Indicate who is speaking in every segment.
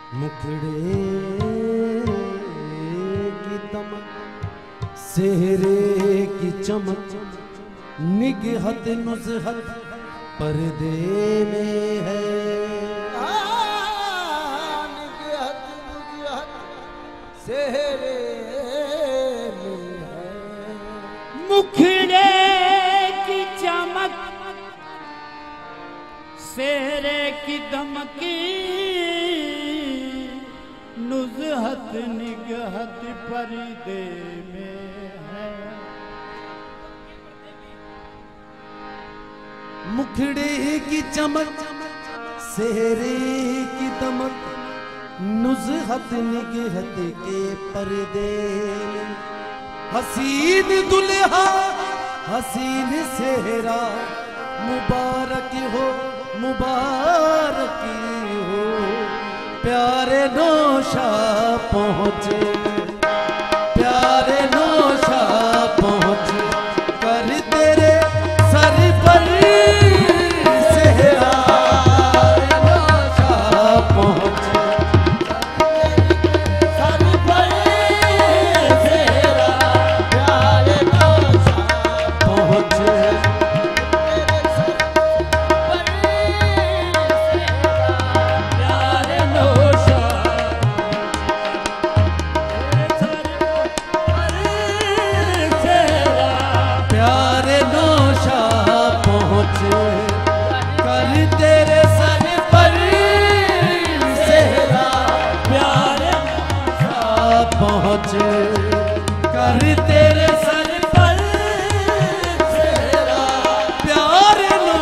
Speaker 1: मुखड़े की दमक, सेहरे की चमक, निगहत नुज़हत पर्दे में है।
Speaker 2: निगहत नुज़हत सेहरे में है।
Speaker 3: मुखड़े की चमक, सेहरे की दमकी, नुज़हत निगहत पर्दे में है।
Speaker 1: मुखड़े की चमक, सेहरे की दमक, नुज़हत निगहत के पर्दे में। हसीन दुल्हा हसीन सेहरा, मुबारक हो मुबारक हो, प्यारे नौशा पहुँचे, प्यारे नौशा पहुँचे, कर तेरे सर पर सेहरा नौशा पहुँचे,
Speaker 2: सर पर सेहरा प्यारे नौशा
Speaker 1: पहुँचे। कर तेरे सर पर सेहरा प्यारे नौशा पहुँच, कर तेरे सर पर सेहरा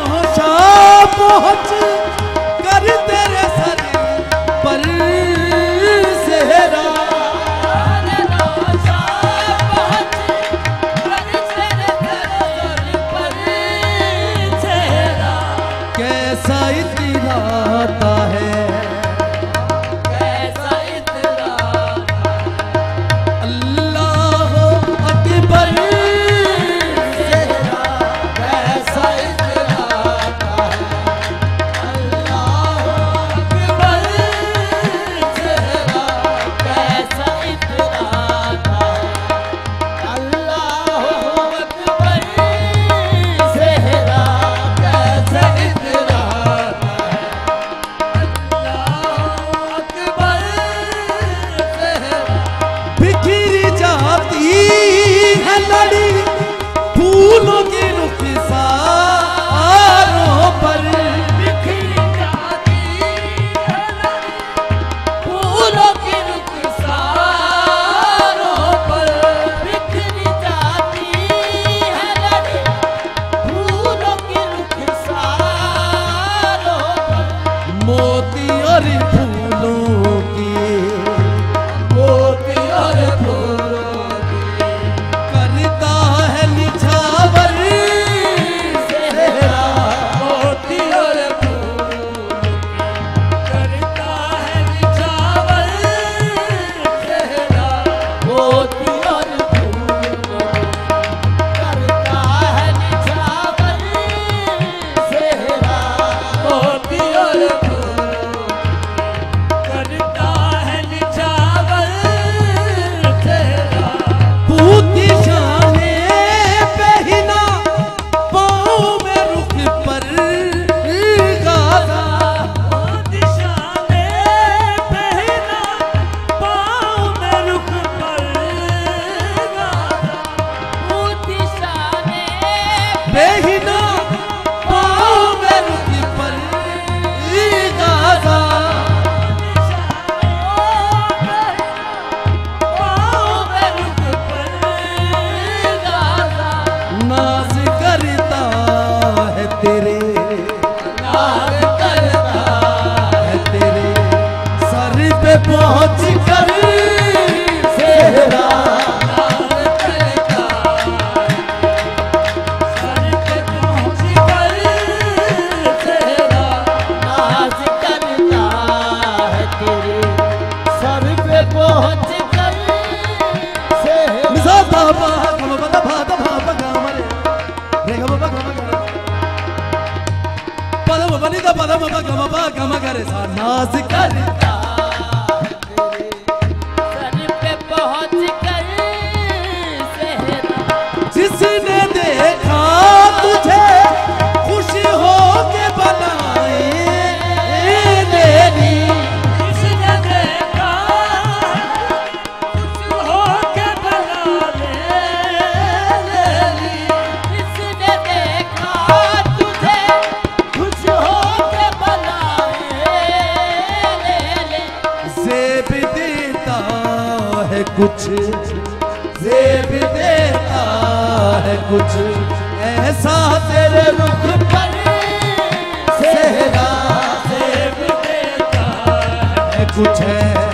Speaker 2: नौशा पहुँच, कर तेरे सर पर सेहरा।
Speaker 1: कैसा इतराता है, फूलों की रुखसारों पर
Speaker 2: बिखरी जाती है लड़ी, फूलों की रुखसारों पर बिखरी जाती है लड़ी, फूलों की रुखसारों पर।
Speaker 1: मोती और फूलों की,
Speaker 2: मोती और फूलों
Speaker 1: करता है निछावर सेहरा,
Speaker 2: मोती और फूलों करता है निछावर सेहरा। मोती और फूलों करता है निछावर सेहरा। मोती और फूलों करता है निछावर सेहरा।
Speaker 1: पूती शाने पहना, पाँव में रुख पर गाजा,
Speaker 3: दिशाने पहना, पाँव में रुख पर गाजा।
Speaker 2: मोती शाने
Speaker 1: पहना, पाँव में रुख पर गाजा, नाज करता है तेरे, है तेरे सर पे पहुँच कर सेहरा, नाज करता कुछ जेब देता है कुछ ऐसा तेरे रुख पर सेहरा
Speaker 2: देव देता
Speaker 1: है कुछ है